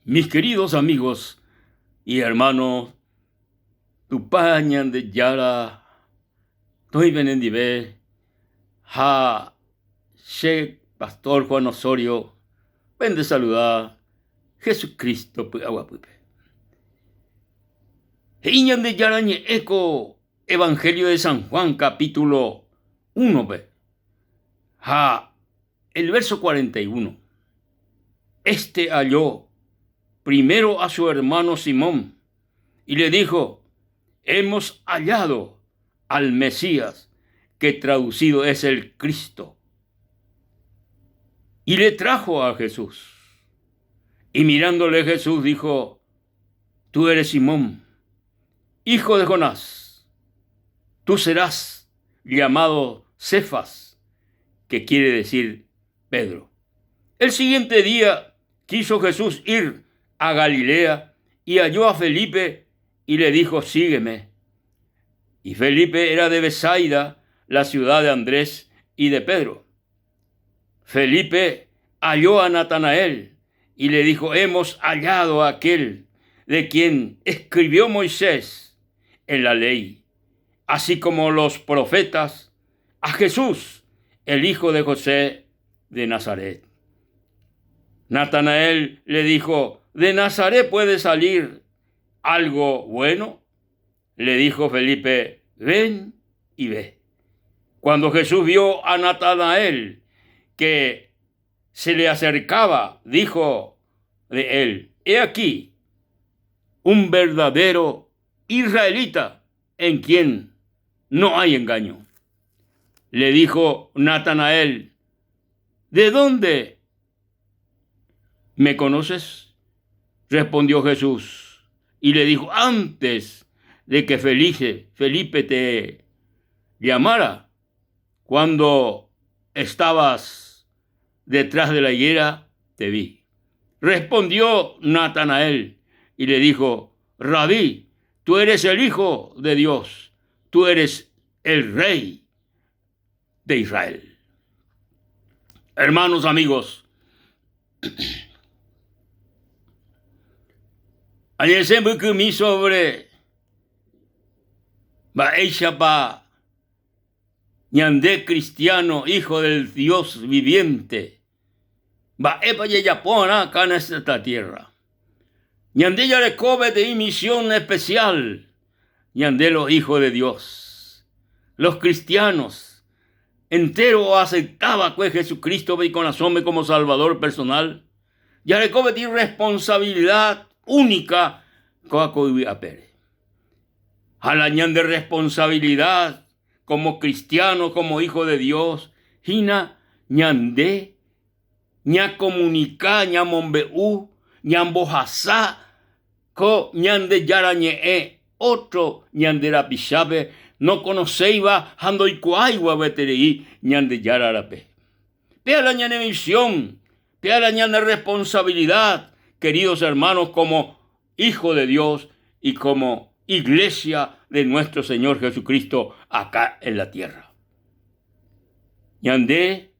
Mis queridos amigos y hermanos, Tupañan de Yara, Toy Benendive, Ha, Sheikh Pastor Juan Osorio, ven de saludar, Jesucristo, Aguapupe. Iñan de Yara eco, Evangelio de San Juan, capítulo 1, Ha, el verso 41. Este halló primero a su hermano Simón y le dijo: hemos hallado al Mesías, que traducido es el Cristo. Y le trajo a Jesús. Y mirándole Jesús dijo: tú eres Simón, hijo de Jonás. Tú serás llamado Cefas, que quiere decir Pedro. El siguiente día quiso Jesús ir a Galilea y halló a Felipe y le dijo: sígueme. Y Felipe era de Besaida, la ciudad de Andrés y de Pedro. Felipe halló a Natanael y le dijo: hemos hallado a aquel de quien escribió Moisés en la ley, así como los profetas, a Jesús, el hijo de José de Nazaret. Natanael le dijo: ¿de Nazaret puede salir algo bueno? Le dijo Felipe: ven y ve. Cuando Jesús vio a Natanael que se le acercaba, dijo de él: he aquí un verdadero israelita en quien no hay engaño. Le dijo Natanael: ¿de dónde me conoces? Respondió Jesús y le dijo: antes de que Felipe te llamara, cuando estabas detrás de la higuera, te vi. Respondió Natanael y le dijo: Rabí, tú eres el Hijo de Dios, tú eres el Rey de Israel. Hermanos, amigos, ayer se me comí sobre Baeshapa, ñandé cristiano, hijo del Dios viviente, Baepa Yeyapona acá en esta tierra. Ñandé ya le cobe de misión especial, ñandé los hijos de Dios. Los cristianos entero aceptaba que Jesucristo y conocome como Salvador personal. Ya le cobe de responsabilidad única con Apere. A la ñande responsabilidad como cristiano, como hijo de Dios, hina ñande, ña comunica, ña mombeu, ña mbojasa, ko ñande yarañe, otro ñande rapichabe, no conoceiba, ando y cuaigua veterei, ñande yararape. Pea la ñande misión, pea la ñande responsabilidad, queridos hermanos, como hijo de Dios y como iglesia de nuestro Señor Jesucristo acá en la tierra. Ñandé,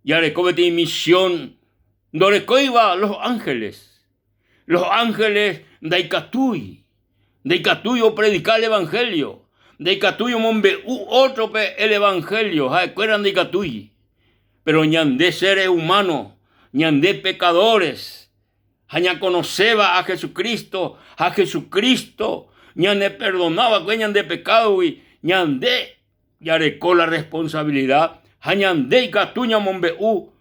ya recobete misión, no recoiba los ángeles de Catuyo predicar el evangelio, de Catuyo mombe otro el evangelio, acuerdan de Catuy, pero ñandé seres humanos, ñandé pecadores, ña conoceba a Jesucristo, ñande perdonaba que ñande pecado y ñande ya recó la responsabilidad, ñande y catuña mombeu,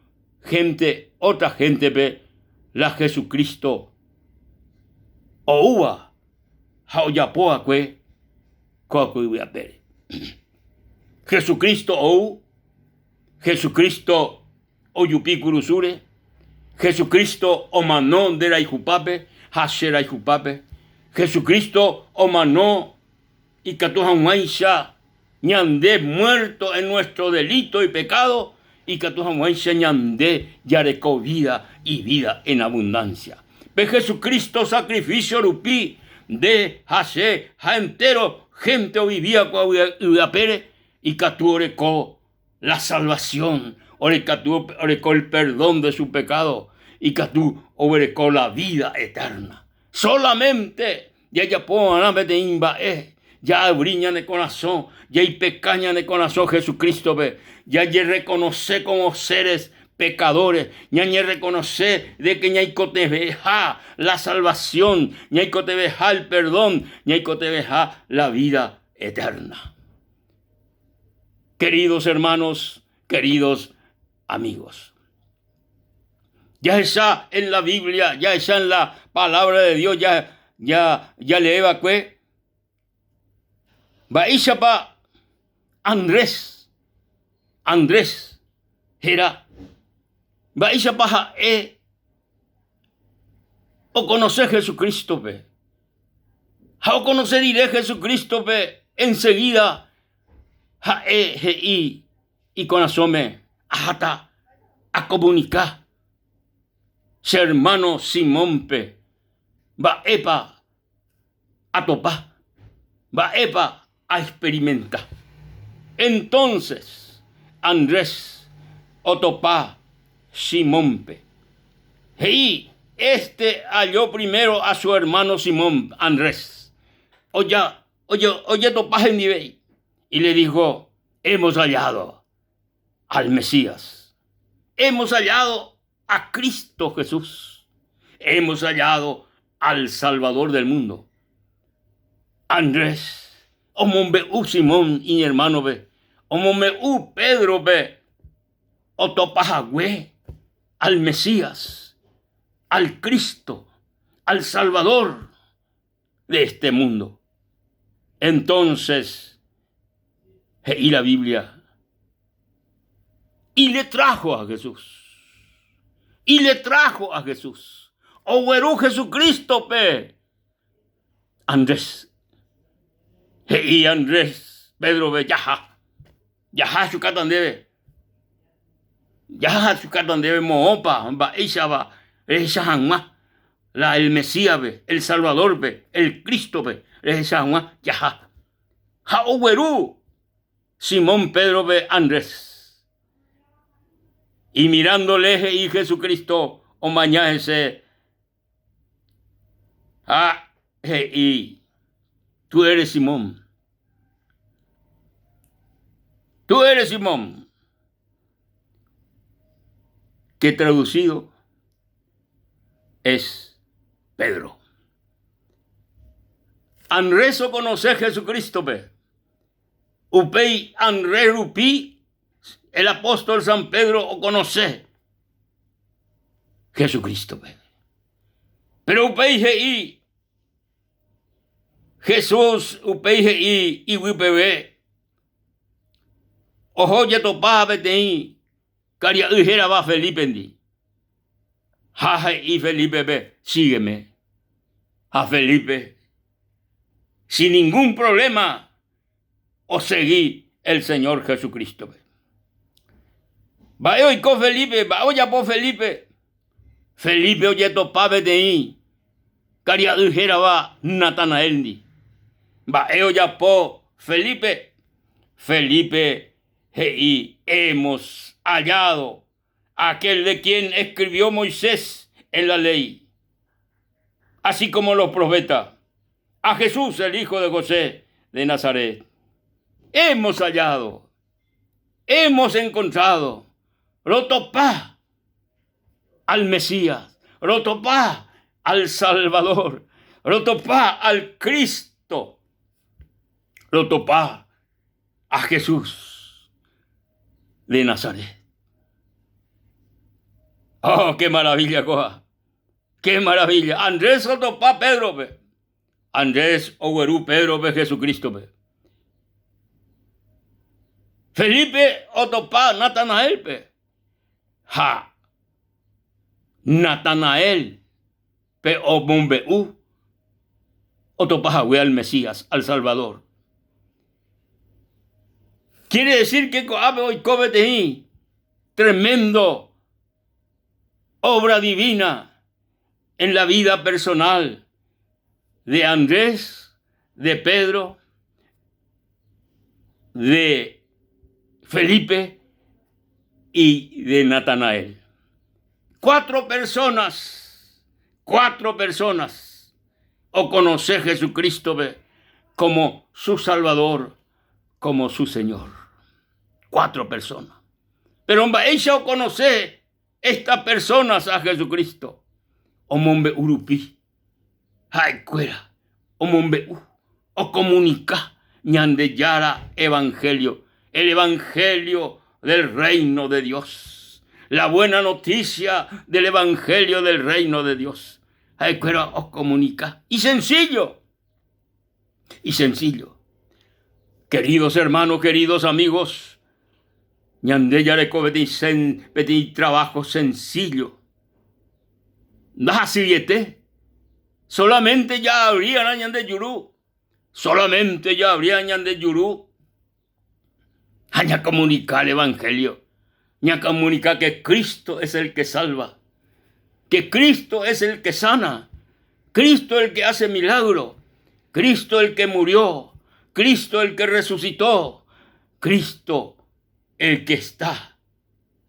otra gente ve la Jesucristo, o uva, jaoyapoa que, coacuiviapere. Jesucristo ou, Jesucristo oyupicurusure, Jesucristo omanón de la ijupape, hashera ijupape, Jesucristo omanó y catujamuaisha ñandé muerto en nuestro delito y pecado, y catujamuaisha ñandé yarecó vida y vida en abundancia. Ve Jesucristo sacrificio rupí de hase ha entero gente vivía pere y catu orecó la salvación, orecó el perdón de su pecado, y que tú obrecó la vida eterna. Solamente ya pongan de imba ya briña en el corazón, ya hay pecaña en el corazón Jesucristo ve, ya reconoce como seres pecadores, ya reconoce de que ya hay cotebeja la salvación, ya hay cotebeja el perdón, ya hay cotebeja la vida eterna. Queridos hermanos, queridos amigos, ya está en la Biblia, ya está en la palabra de Dios, ya le evacué. Baishapa Andrés era Baishapa o conocer Jesucristo pe, o conocer iré Jesucristo pe enseguida y con asome hasta a comunicar. Su hermano Simón pe va epa a topar, va epa a experimentar. Entonces Andrés o topá Simón pe y halló primero a su hermano Simón Andrés. Oye topá en nivel y le dijo: hemos hallado al Mesías, hemos hallado a Cristo Jesús, hemos hallado al Salvador del mundo. Andrés, omombe Simón y hermano ve, omombe Pedro ve, otopajagüe al Mesías, al Cristo, al Salvador de este mundo. Entonces, y la Biblia, y le trajo a Jesús. Y le trajo a Jesús. O güerú Jesucristo, pe. Andrés. Y Andrés, Pedro, ve, yaja chukatan debe. Yaja chukatan debe moopa, va, esa hanma. El Mesías, ve, el Salvador, ve, el Cristo, ve, esa hanma, yaja. Ja o güerú. Simón, Pedro, ve, Andrés. Y mirándole y Jesucristo, o mañana ese, y tú eres Simón. Tú eres Simón. Que traducido es Pedro. Andrés o conoce a Jesucristo, pe. Upei Andrés Rupi. El apóstol San Pedro o conoce Jesucristo. Pero upeije y Jesús upeije y wipebe. Ojo ya topa betei caria ujera va Felipe ndi. Jaja y Felipe be, sígueme. A Felipe sin ningún problema o seguí el Señor Jesucristo. Va hoy con Felipe, va hoy por Felipe. Felipe oye topabe de ahí. Caria ujera va Natanael ni. Va hoy por Felipe. Felipe y hemos hallado aquel de quien escribió Moisés en la ley, así como los profetas, a Jesús el hijo de José de Nazaret. Hemos hallado, hemos encontrado. Rotopá al Mesías, rotopá al Salvador, rotopá al Cristo, rotopá a Jesús de Nazaret. Oh, qué maravilla, coja. Qué maravilla. Andrés rotopá Pedro, pe. Andrés oguerú Pedro, pe Jesucristo, pe. Felipe otopá Natanael, pe. Ja, Natanael, pe omombeú, otopajagüe al Mesías, al Salvador. Quiere decir que coabe hoy cobeteí, tremendo obra divina en la vida personal de Andrés, de Pedro, de Felipe y de Natanael. cuatro personas, o conocer a Jesucristo como su Salvador, como su Señor. 4 personas. Pero ella o conocer estas personas a Jesucristo. O mombe urupi. Hay cuera. O mombe o comunica. Ñande yara evangelio. El evangelio del reino de Dios. La buena noticia del evangelio del reino de Dios. Hay cuera os comunica. Y sencillo. Queridos hermanos, queridos amigos, ñande yareko beti trabajo sencillo. Así solamente ya habría ñande yurú. Solamente ya habría ñande yurú. Ña comunicar el evangelio. Ña comunicar que Cristo es el que salva. Que Cristo es el que sana. Cristo el que hace milagro. Cristo el que murió. Cristo el que resucitó. Cristo el que está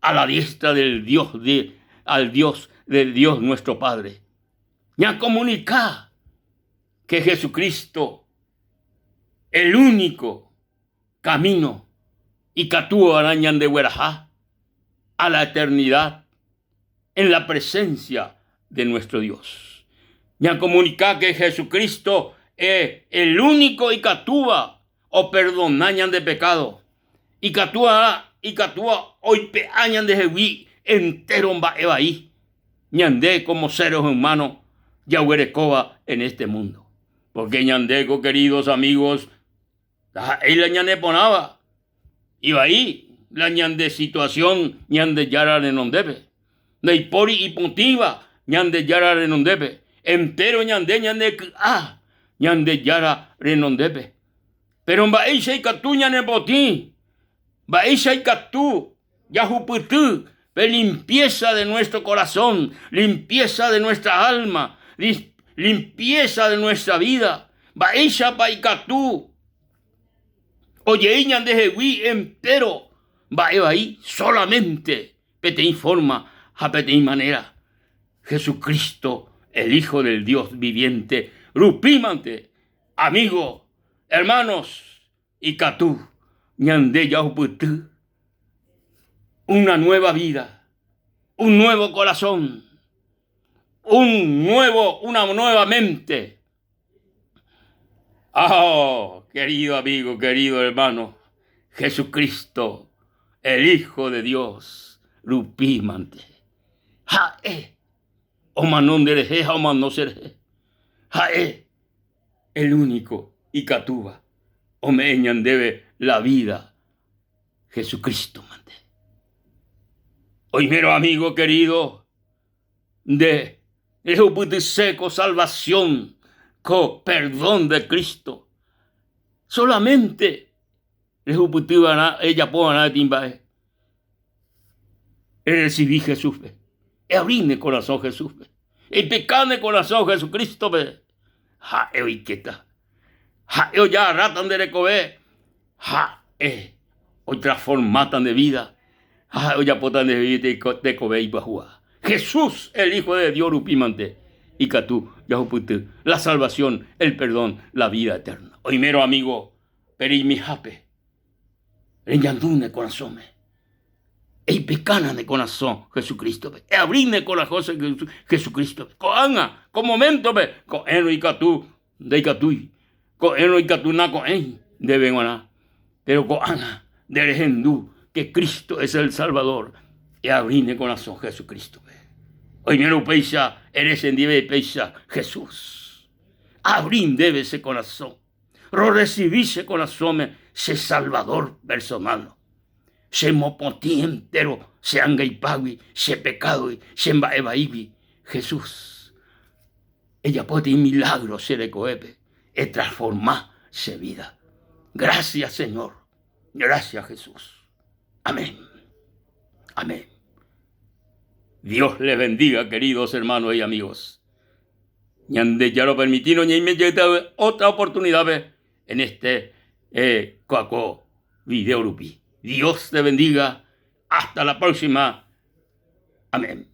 a la diestra del Dios, del Dios nuestro Padre. Ya comunica que Jesucristo, el único camino, y catúo arañan de Huerajá a la eternidad en la presencia de nuestro Dios. Ya comunica que Jesucristo es el único y catúa o perdonañan de pecado. Y catúa hoy peañan de jehuí entero va evaí. Ñande como seres humanos ya huerecoba en este mundo. Porque ñandeco, queridos amigos, ahí la ñande ponaba. Y ahí la ñande situación ñande yara renondebe. Neipori y puntiva ñande yara renondebe. Entero ñande ñande yara renondebe. Pero en baisha y catú ñane botín. Baisha y catú yahuputú. Limpieza de nuestro corazón, limpieza de nuestra alma, limpieza de nuestra vida. Baisha paikatú. Oye, iñan de jehuí entero. Baeba ahí solamente. Pete informa, a pete manera. Jesucristo, el Hijo del Dios viviente, rupímante, amigo, hermanos, y catú, ñande yahuputú. Una nueva vida, un nuevo corazón, una nueva mente. Oh, querido amigo, querido hermano, Jesucristo, el Hijo de Dios, rupímante. Jae, omanón dereje, oman no seré. Jae, el único, y catuba, omeñan debe la vida, Jesucristo mante. Oimero amigo querido, de seco salvación, con perdón de Cristo. Solamente ella puede timbae. Recibí Jesús, abrí el corazón Jesús, el pecado de corazón Jesucristo, ja oiqueta, ja ya ratan de recober, ja hoy transformatan de vida. Ya potan de vivir de cobe y bajúa. Jesús, el Hijo de Dios, rupimante. Y catú, yahuputu, la salvación, el perdón, la vida eterna. Oimero amigo, peri mi jape. Reñandune corazón. Ey pecana de corazón, Jesucristo. Abrine corazón, Jesucristo. Coanga, con momento, con eno y catú, de catú. Con eno y catú, na con en, de venguaná. Pero coanga, de regendú. Que Cristo es el Salvador. Y abrine corazón Jesucristo. Hoy me lo peisa, eres en dive peisa Jesús. Abrin debe ese corazón. Recibí ese corazón, ese Salvador personal. Se mopotí entero, se anga y pagui, se pecado y se embaebaibi. Jesús. Ella puede milagro se le coepe. Y transformar se vida. Gracias Señor. Gracias Jesús. Amén. Amén. Dios les bendiga, queridos hermanos y amigos. Ñande ya lo permitino, ñe me llega otra oportunidad en este coaco video rupi. Dios te bendiga. Hasta la próxima. Amén.